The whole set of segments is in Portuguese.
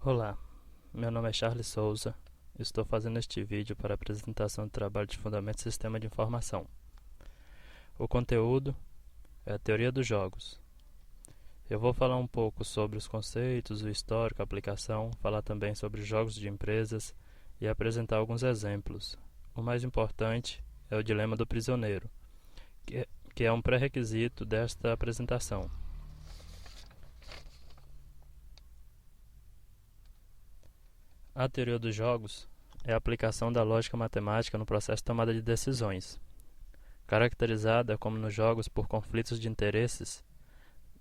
Olá, meu nome é Charles Souza. Estou fazendo este vídeo para a apresentação do trabalho de Fundamentos do Sistema de Informação. O conteúdo é a teoria dos jogos. Eu vou falar um pouco sobre os conceitos, o histórico, a aplicação, falar também sobre jogos de empresas e apresentar alguns exemplos. O mais importante é o dilema do prisioneiro, que é um pré-requisito desta apresentação. A teoria dos jogos é a aplicação da lógica matemática no processo de tomada de decisões, caracterizada como nos jogos por conflitos de interesses,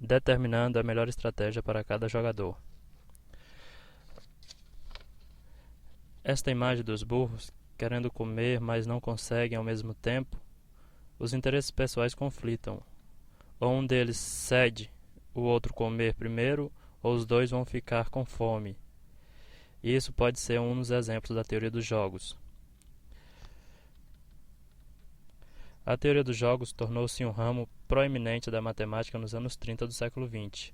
determinando a melhor estratégia para cada jogador. Esta imagem dos burros querendo comer, mas não conseguem ao mesmo tempo, os interesses pessoais conflitam. Ou um deles cede o outro comer primeiro, ou os dois vão ficar com fome. E isso pode ser um dos exemplos da teoria dos jogos. A teoria dos jogos tornou-se um ramo proeminente da matemática nos anos 30 do século XX,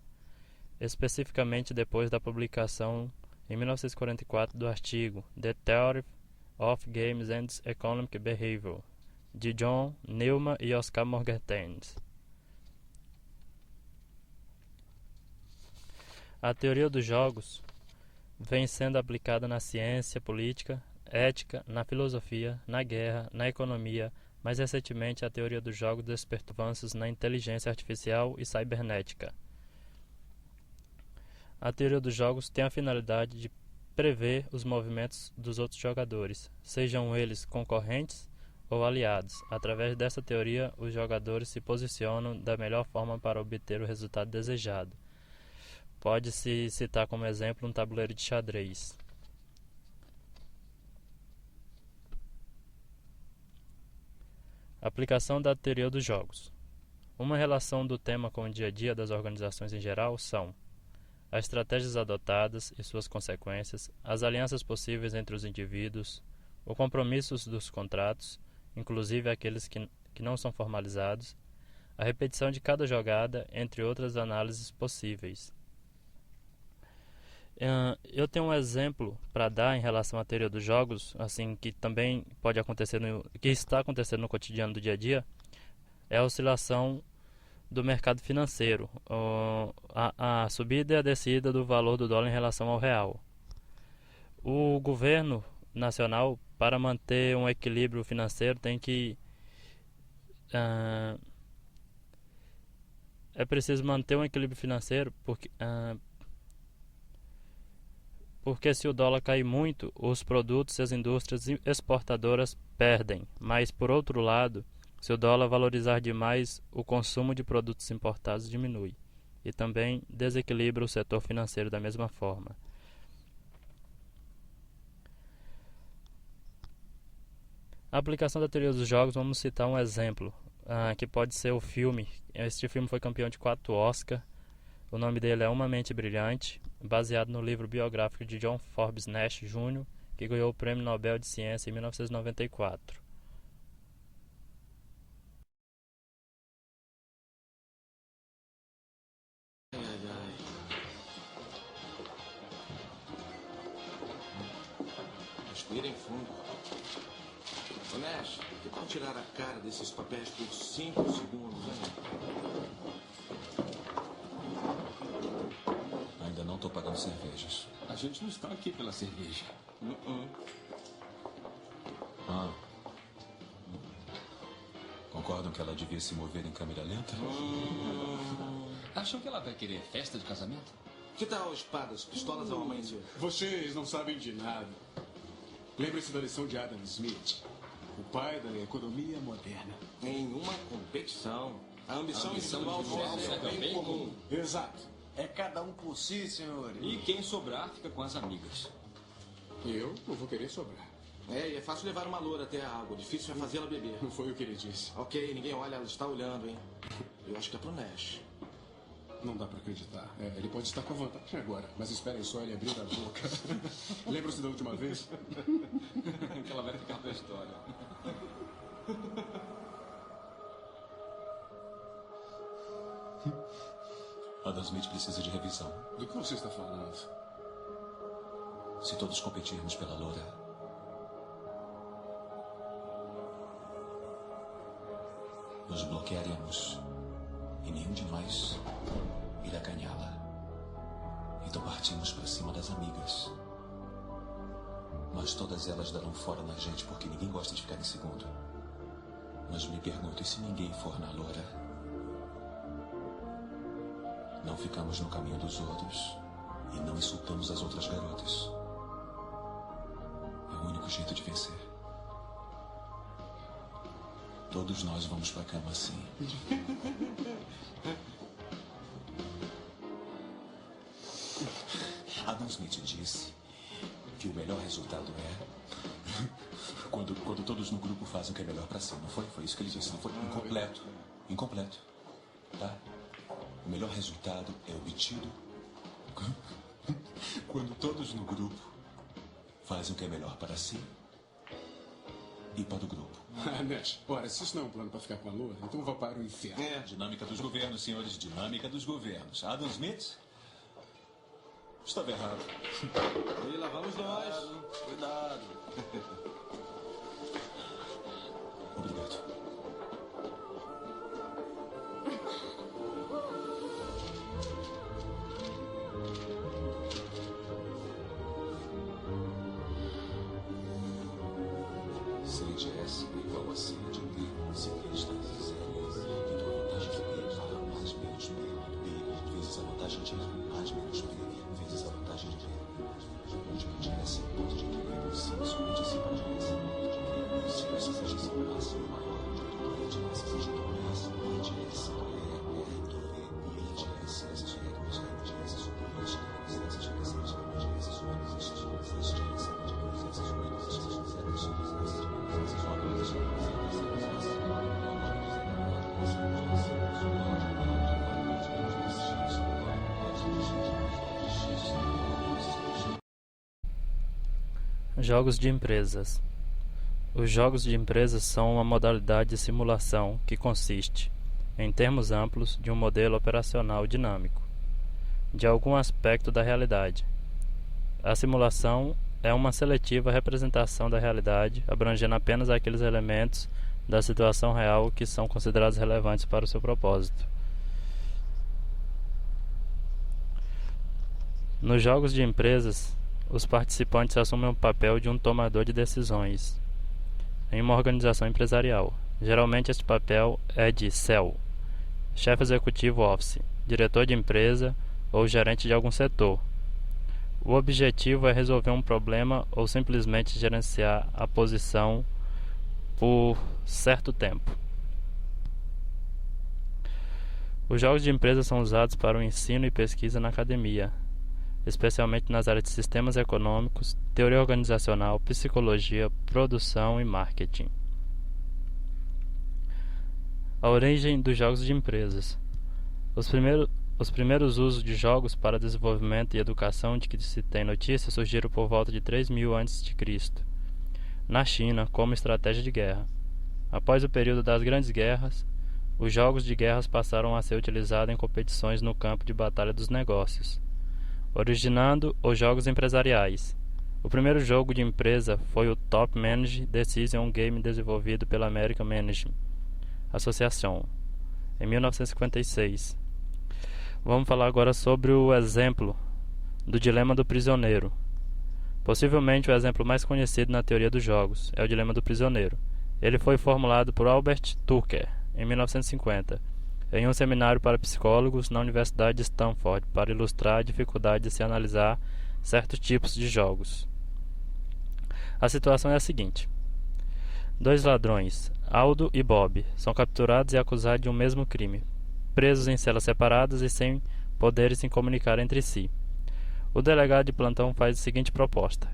especificamente depois da publicação em 1944 do artigo The Theory of Games and Economic Behavior, de John Neumann e Oscar Morgenstern. A teoria dos jogos vem sendo aplicada na ciência política, ética, na filosofia, na guerra, na economia, mais recentemente a teoria dos jogos despertou avanços na inteligência artificial e cibernética. A teoria dos jogos tem a finalidade de prever os movimentos dos outros jogadores, sejam eles concorrentes ou aliados. Através dessa teoria, os jogadores se posicionam da melhor forma para obter o resultado desejado. Pode-se citar como exemplo um tabuleiro de xadrez. Aplicação da teoria dos jogos. Uma relação do tema com o dia a dia das organizações em geral são as estratégias adotadas e suas consequências, as alianças possíveis entre os indivíduos, os compromissos dos contratos, inclusive aqueles que não são formalizados, a repetição de cada jogada, entre outras análises possíveis. Eu tenho um exemplo para dar em relação à teoria dos jogos, assim, que também pode acontecer, que está acontecendo no cotidiano do dia a dia, é a oscilação do mercado financeiro, a subida e a descida do valor do dólar em relação ao real. O governo nacional, para manter um equilíbrio financeiro, é preciso manter um equilíbrio financeiro, porque se o dólar cair muito, os produtos e as indústrias exportadoras perdem. Mas, por outro lado, se o dólar valorizar demais, o consumo de produtos importados diminui. E também desequilibra o setor financeiro da mesma forma. A aplicação da teoria dos jogos, vamos citar um exemplo, que pode ser o filme. Este filme foi campeão de 4 Oscars. O nome dele é Uma Mente Brilhante, baseado no livro biográfico de John Forbes Nash Jr., que ganhou o Prêmio Nobel de Ciência em 1994. Respirem fundo. Ô Nash, que tal tirar a cara desses papéis por 5 segundos, hein? Ainda não estou pagando cervejas. A gente não está aqui pela cerveja. Concordam que ela devia se mover em câmera lenta? Acham que ela vai querer festa de casamento? Que tal espadas, pistolas ao amanhecer? Vocês não sabem de nada. Lembre-se da lição de Adam Smith, o pai da economia moderna. Em uma competição, a ambição individual é o bem comum. Exato. É cada um por si, senhores. E quem sobrar fica com as amigas. Eu não vou querer sobrar. E é fácil levar uma loura até a água, difícil é fazê-la beber. Não foi o que ele disse. Ok, ninguém olha, ela está olhando, hein? Eu acho que é pro Nash. Não dá pra acreditar. Ele pode estar com a vantagem agora, mas esperem só ele abrir a boca. Lembram-se da última vez? Que ela vai ficar pra história. Adam Smith precisa de revisão. Do que você está falando? Se todos competirmos pela loura, nos bloquearemos e nenhum de nós irá ganhá-la. Então partimos para cima das amigas. Mas todas elas darão fora na gente porque ninguém gosta de ficar em segundo. Mas me pergunto, e se ninguém for na loura? Não ficamos no caminho dos outros e não insultamos as outras garotas. É o único jeito de vencer. Todos nós vamos pra cama assim. Adam Smith disse que o melhor resultado é quando todos no grupo fazem o que é melhor pra si, não foi? Foi isso que ele disse, não foi? Incompleto. Incompleto. Tá? O melhor resultado é obtido quando todos no grupo fazem o que é melhor para si e para o grupo. Nash, ora, se isso não é um plano para ficar com a lua, então vá para o inferno. Dinâmica dos governos, senhores. Dinâmica dos governos. Adam Smith estava errado. E lá vamos nós. Cuidado. Obrigado. C de S igual a C de B, ciclista zero. Então a vantagem de B A mais menos B, B vezes a vantagem de A mais menos B, vezes a vantagem de B. Onde de S ponto de equilíbrio, sim, somente esse ponto de S ponto de equilíbrio. Se essa seja esse máximo maior, onde de S seja do S, E de S, E do V, I de S, S de E, mais R de S, sobre S de S de S, de S, sobre S de S de S, de S, sobre S de S, sobre S de Jogos de empresas. Os jogos de empresas são uma modalidade de simulação que consiste, em termos amplos, de um modelo operacional dinâmico, de algum aspecto da realidade. A simulação é uma seletiva representação da realidade, abrangendo apenas aqueles elementos da situação real que são considerados relevantes para o seu propósito. Nos jogos de empresas, os participantes assumem o papel de um tomador de decisões em uma organização empresarial. Geralmente este papel é de CEO, chefe executivo office, diretor de empresa ou gerente de algum setor. O objetivo é resolver um problema ou simplesmente gerenciar a posição por certo tempo. Os jogos de empresa são usados para o ensino e pesquisa na academia, especialmente nas áreas de sistemas econômicos, teoria organizacional, psicologia, produção e marketing. A origem dos jogos de empresas. Os primeiros usos de jogos para desenvolvimento e educação de que se tem notícia surgiram por volta de 3000 a.C., na China, como estratégia de guerra. Após o período das grandes guerras, os jogos de guerras passaram a ser utilizados em competições no campo de batalha dos negócios, originando os jogos empresariais. O primeiro jogo de empresa foi o Top Management Decision Game desenvolvido pela American Management Association, em 1956. Vamos falar agora sobre o exemplo do dilema do prisioneiro. Possivelmente o exemplo mais conhecido na teoria dos jogos é o dilema do prisioneiro. Ele foi formulado por Albert Tucker em 1950, em um seminário para psicólogos na Universidade de Stanford, para ilustrar a dificuldade de se analisar certos tipos de jogos. A situação é a seguinte: dois ladrões, Aldo e Bob, são capturados e acusados de um mesmo crime, presos em celas separadas e sem poderem se comunicar entre si. O delegado de plantão faz a seguinte proposta: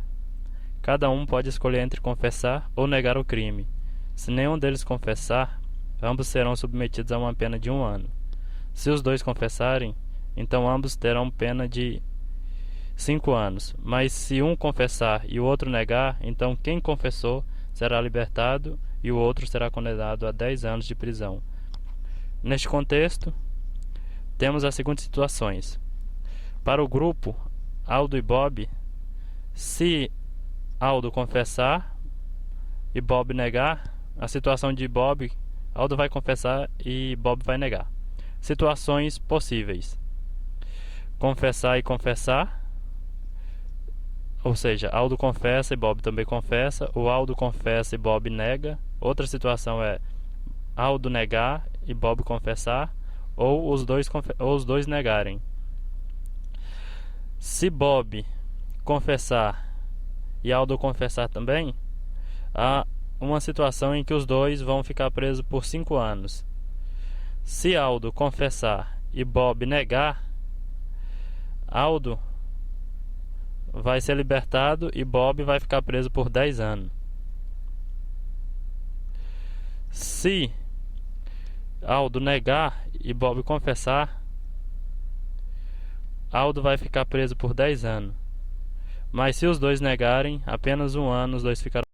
cada um pode escolher entre confessar ou negar o crime. Se nenhum deles confessar, ambos serão submetidos a uma pena de 1 ano. Se os dois confessarem, então ambos terão pena de 5 anos. Mas se um confessar e o outro negar, então quem confessou será libertado e o outro será condenado a 10 anos de prisão. Neste contexto, temos as seguintes situações. Para o grupo, Aldo e Bob Se Aldo confessar e Bob negar, a situação de Bob, Aldo vai confessar e Bob vai negar. Situações possíveis: confessar e confessar, ou seja, Aldo confessa e Bob também confessa, ou Aldo confessa e Bob nega. Outra situação é Aldo negar e Bob confessar, ou os dois negarem. Se Bob confessar e Aldo confessar também, há uma situação em que os dois vão ficar presos por 5 anos. Se Aldo confessar e Bob negar, Aldo vai ser libertado e Bob vai ficar preso por 10 anos. Se Aldo negar e Bob confessar, Aldo vai ficar preso por 10 anos. Mas se os dois negarem, apenas 1 ano os dois ficarão